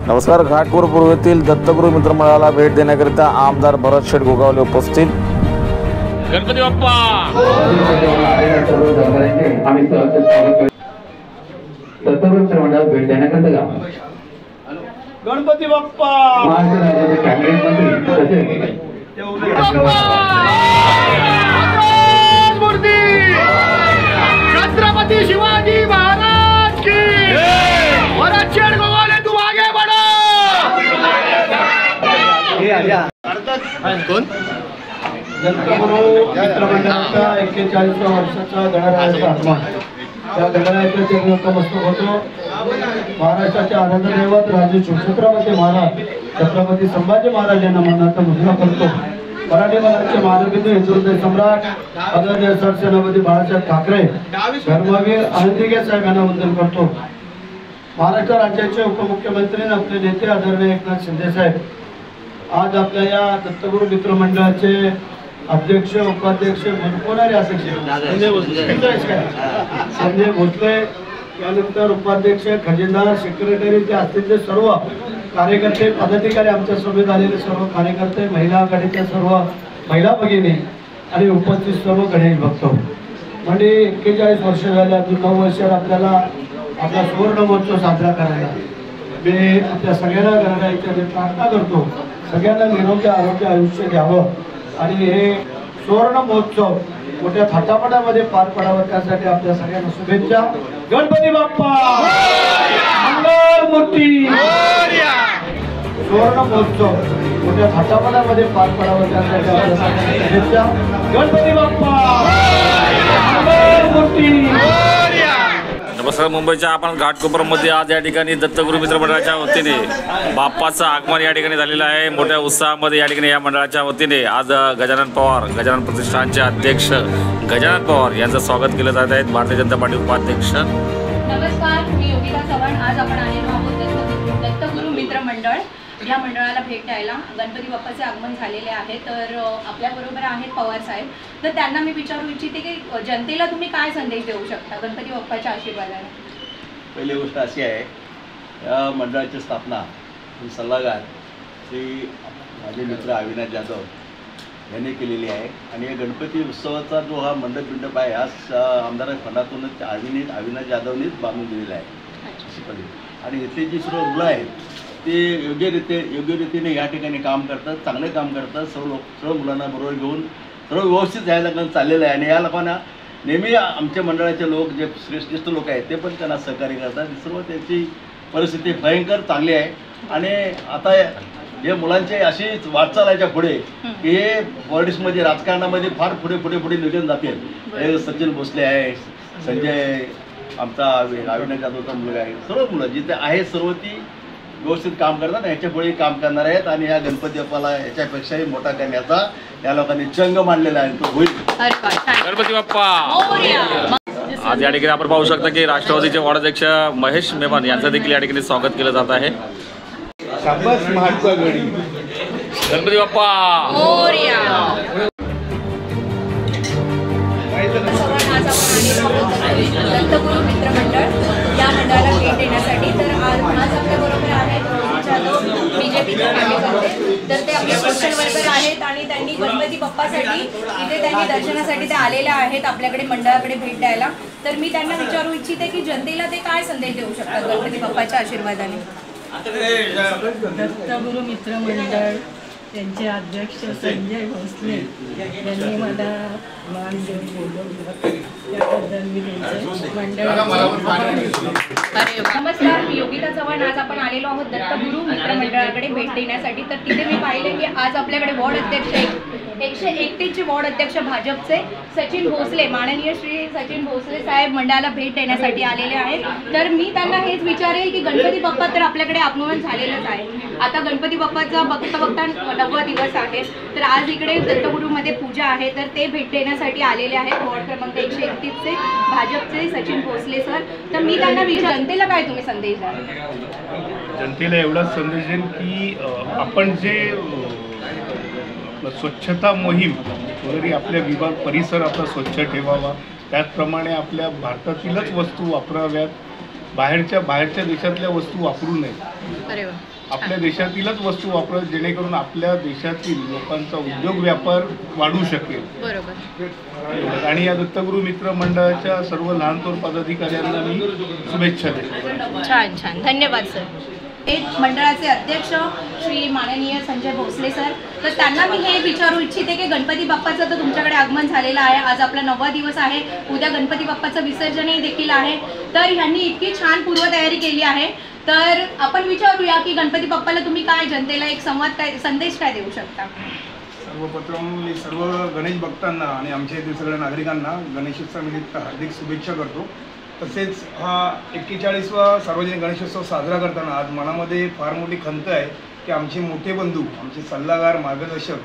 नमस्कार. घाटकोपर पूर्वेतील दत्तगुरू मित्रमंडळाला भेट देण्याकरिता आमदार भरत शेठ गोगावले उपस्थित. गणपती बाप्पा दत्तगुरू मित्रमंडळाला भेट देण्याकरिता गणपती बाप्पा महाराष्ट्र राज्याचे कॅबिनेट मंत्री मूर्ती छत्रपती शिवाजी महाराज की भरत शेठ गोगावले तुम आगे बढ़ो. कोण दत्तगुरू मित्रमंडळाचा 41व्या वर्षाचा गणरायाचा त्या गणरायाचे नतमस्तक होतो. महाराष्ट्राचे आराध्य दैवत राजे छत्रपती महाराज छत्रपती संभाजी महाराज यांना मनाचा मुजरा करतो. मराठी मनाचे मानवबिंदू हिंदुहृदय सम्राट आदरणीय सरसेनापती बाळासाहेब ठाकरे धर्मवीर आनंदीगे साहेब यांना वंदन करतो. महाराष्ट्र राज्याचे उपमुख्यमंत्री आपले नेते आदरणीय एकनाथ शिंदे साहेब आज आपल्या या दत्तगुरू मित्रमंडळाचे अध्यक्ष उपाध्यक्ष कोणारे अध्यक्ष संजय भोसले त्यानंतर उपाध्यक्ष खजिनदार सेक्रेटरी ते असतील ते सर्व कार्यकर्ते पदाधिकारी आमच्या सोबत आलेले सर्व कार्यकर्ते महिला आघाडीच्या सर्व महिला भगिनी आणि उपस्थित सर्व गणेश भक्त म्हणजे 41 वर्ष झाले. अजून 9 वर्षात आपल्याला आपला सुवर्ण महोत्सव साजरा करायला मी आपल्या सगळ्यांना गणरायाच्या प्रार्थना करतो. सगळ्यांना निरोगी आरोग्य आयुष्य द्यावं आणि हे सुवर्ण महोत्सव मोठ्या थाटामाटामध्ये पार पडावं त्यासाठी आपल्या सगळ्यांना शुभेच्छा. गणपती बाप्पा मंगलमूर्ती. सुवर्ण महोत्सव मोठ्या थाटामाटामध्ये पार पडावं त्यासाठी आपल्या सगळ्यांना शुभेच्छा. गणपती बाप्पा मंगलमूर्ती. नमस्कार. मुंबईच्या आपण घाटकोपरमध्ये आज या ठिकाणी दत्तगुरू मित्रमंडळाच्या वतीने बाप्पाचं आगमन या ठिकाणी झालेलं आहे. मोठ्या उत्साहामध्ये या ठिकाणी या मंडळाच्या वतीने आज गजानन पवार गजानन प्रतिष्ठानचे अध्यक्ष गजानन पवार यांचं स्वागत केलं जात आहे. भारतीय जनता पार्टी उपाध्यक्ष. नमस्कार, मी योगिता चव्हाण. आज आपण आलेलो आहोत दत्तगुरू मित्रमंडळ या मंडळाला भेट द्यायला. गणपती बाप्पाचे आगमन झालेले आहे तर आपल्याबरोबर आहेत पवार साहेब. तर त्यांना मी विचारू इच्छिते की जनतेला तुम्ही काय संदेश देऊ शकता गणपती बाप्पाच्या आशीर्वादाने. पहिली गोष्ट अशी आहे, या मंडळाची स्थापना सल्लागार श्री माझे मित्र अविनाश जाधव यांनी केलेली आहे आणि या गणपती उत्सवाचा जो हा मंडप आहे आज आमदार फंडातूनच अविनाश जाधवनेच बांधून दिलेला आहे. आणि इथली जी सर्व मुलं आहेत ते योग्य रीतीने या ठिकाणी काम करतात, चांगले काम करतात. सर्व मुलांना बरोबर घेऊन सर्व व्यवस्थित जायला चाललेलं आहे आणि या लोकांना नेहमी आमच्या मंडळाचे लोक जे श्रेष्ठ लोक आहेत ते पण त्यांना सहकार्य करतात. सर्व त्यांची परिस्थिती भयंकर चांगली आहे आणि आता जे मुलांचे अशीच वाटचाल याच्या पुढे की हे पॉलिटिक्समध्ये राजकारणामध्ये फार पुढे निघून जातील. सचिन भोसले आहे, संजय आमचा अविनाश जाधवचा मुलगा आहे, सर्व मुलं जिथे आहे सर्व ती व्यवस्थित काम करतात. याच्या पुढे काम करणार आहेत आणि या गणपती बाप्पाला याच्यापेक्षाही मोठा करण्याचा या लोकांनी चंग मांडलेला आहे, तो होईल. गणपती बाप्पा. आज या ठिकाणी आपण पाहू शकता की राष्ट्रवादीचे वार्डाध्यक्ष महेश मेमन यांचं देखील या ठिकाणी स्वागत केलं जात आहे. गणपती बाप्पा. दत्तगुरू मित्रमंडळ या मंडळाला भेट देण्यासाठी तर आज आपल्याबरोबर आहेत BJPचे कार्यकर्ते. तर ते आपले सोशल वर्कर आहेत आणि त्यांनी गणपती बाप्पासाठी इथे त्यांनी दर्शनासाठी ते आलेले आहेत आपल्याकडे मंडळाकडे भेट द्यायला. तर मी त्यांना विचारू इच्छिते की जनतेला ते काय संदेश देऊ शकतात गणपती बाप्पाच्या आशीर्वादाने. दत्तगुरू मित्रमंडळ त्यांचे अध्यक्ष संजय भोसले यांनी मला मान देऊन बोलवलं त्याबद्दल मी त्यांचे नमस्कार, मी योगिता चव्हाण. आज आपण आलेलो आहोत दत्तगुरू मित्रमंडळाकडे भेट देण्यासाठी. तर तिथे मी पाहिले की आज आपल्याकडे वॉर्ड अध्यक्ष 131चे वॉर्ड अध्यक्ष भाजपचे सचिन भोसले माननीय श्री सचिन भोसले साहेब मंडळाला भेट देण्यासाठी आलेले आहेत. तर मी त्यांना हेच विचारेल की गणपती बाप्पा तर आपल्याकडे आगमन झालेलंच आहे. आता गणपती बाप्पाचा बघता 9वा दिवस आहे. तर आज इकडे दत्तगुरूमध्ये पूजा आहे तर ते भेट देण्यासाठी आलेले आहेत वॉर्ड क्रमांक 131चे भाजपचे सचिन भोसले सर. तर मी त्यांना जनतेला काय तुम्ही संदेश द्याल. जनतेला एवढाच संदेश देईन की आपण जे स्वच्छता मोहीम वगैरे आपल्या विभाग परिसर आपला स्वच्छ ठेवावा, त्याचप्रमाणे आपल्या भारतातीलच वस्तू वापराव्यात, बाहेरच्या देशातल्या वस्तू वापरू नये. अरे वा. आपल्या देशातीलच वस्तू वापरत, जेणेकरून आपल्या देशातील लोकांचा उद्योग व्यापार वाढू शकेल. बरोबर. आणि या दत्तगुरू मित्र मंडळाच्या सर्व लहान थोर पदाधिकाऱ्यांना मी शुभेच्छा देतो. छान छान, धन्यवाद सर. एक मंडळाचे अध्यक्ष श्री माननीय संजय भोसले सर, तर त्यांना मी हे विचारू इच्छिते की गणपती बाप्पाचं तर तुमच्याकडे आगमन झालेलं आहे, आज आपला 9वा दिवस आहे, उद्या गणपती बाप्पाचं विसर्जनही देखील आहे, तर ह्यांनी इतकी छान पूर्वतयारी केली आहे, तर आपण विचारूया की गणपती बाप्पाला तुम्ही काय जनतेला एक संवाद काय संदेश काय देऊ शकता? सर्वप्रथम मी सर्व गणेश भक्तांना आणि आमच्या येथील सगळ्या नागरिकांना गणेशोत्सवानिमित्त हार्दिक शुभेच्छा करतो. तसेच हा 41वा सार्वजनिक गणेशोत्सव साजरा करताना आज मनामध्ये फार मोठी खंत आहे की आमचे मोठे बंधू, आमचे सल्लागार, मार्गदर्शक,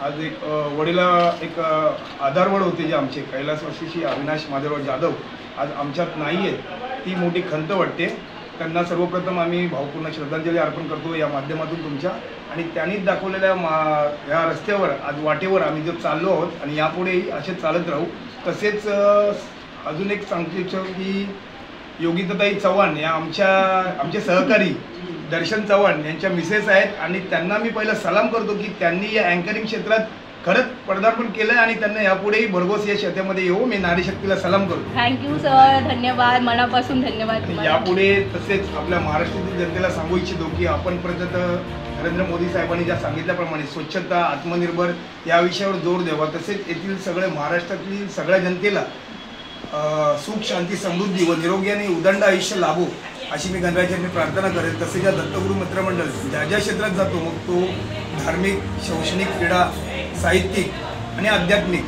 आज एक वडीला एक आधारवड होते जे आमचे कैलासवासी अविनाश माधवराव जाधव आज आमच्यात नाही आहेत, ती मोठी खंत वाटते. त्यांना सर्वप्रथम आम्ही भावपूर्ण श्रद्धांजली अर्पण करतो या माध्यमातून तुमच्या, आणि त्यांनीच दाखवलेल्या ह्या रस्त्यावर आज वाटेवर आम्ही जो चाललो आहोत आणि यापुढेही असे चालत राहू. तसेच अजून एक सांगू इच्छितो की योगिताताई चव्हाण या आमचे सहकारी दर्शन चव्हाण यांच्या मिसेस आहेत, आणि त्यांना मी पहिला सलाम करतो की त्यांनी या अँकरिंग क्षेत्रात खरंच पदार्पण केलं आणि त्यांना यापुढेही भरघोस या क्षेत्रामध्ये येऊ. मी नारी शक्तीला सलाम करतो. थँक्यू सर, धन्यवाद, मनापासून धन्यवाद. यापुढे तसेच आपल्या महाराष्ट्रातील जनतेला सांगू इच्छितो की आपण परत नरेंद्र मोदी साहेबांनी ज्या सांगितल्याप्रमाणे स्वच्छता, आत्मनिर्भर या विषयावर जोर द्यावा. तसेच येथील सगळ्या महाराष्ट्रातील सगळ्या जनतेला सुख, शांती, समृद्धी व निरोगी आणि उदंड आयुष्य लाभो अशी मी गणरायाचरणी प्रार्थना करेन. तसेच या दत्तगुरू मित्रमंडळ ज्या क्षेत्रात जातो, मग तो धार्मिक, शैक्षणिक, क्रीडा, साहित्यिक आणि आध्यात्मिक,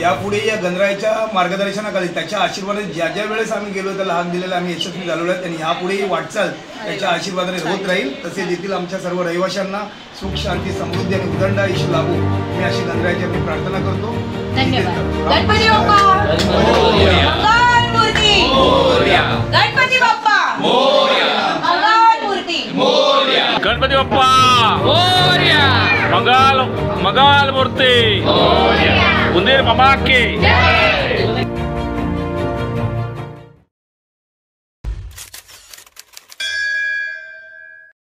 यापुढे या गणरायाच्या मार्गदर्शनाखाली त्याच्या आशीर्वादाने ज्या वेळेस आम्ही गेलो त्याला हाक दिलेला आम्ही यशस्वी झालेलो आहे, आणि यापुढेही वाटचाल त्याच्या आशीर्वादाने होत राहील. तसेच येथील आमच्या सर्व रहिवाशांना सुख, शांती, समृद्धी आणि उदंड आयुष्य लाभो मी अशी गणरायाचरणी प्रार्थना करतो. धन्यवाद. गणपती बाप्पा मंगलमूर्ती, गणपती बाप्पा मंगलमूर्ती, गणपती बाप्पा मंगल मूर्ती, उंदीर मामा की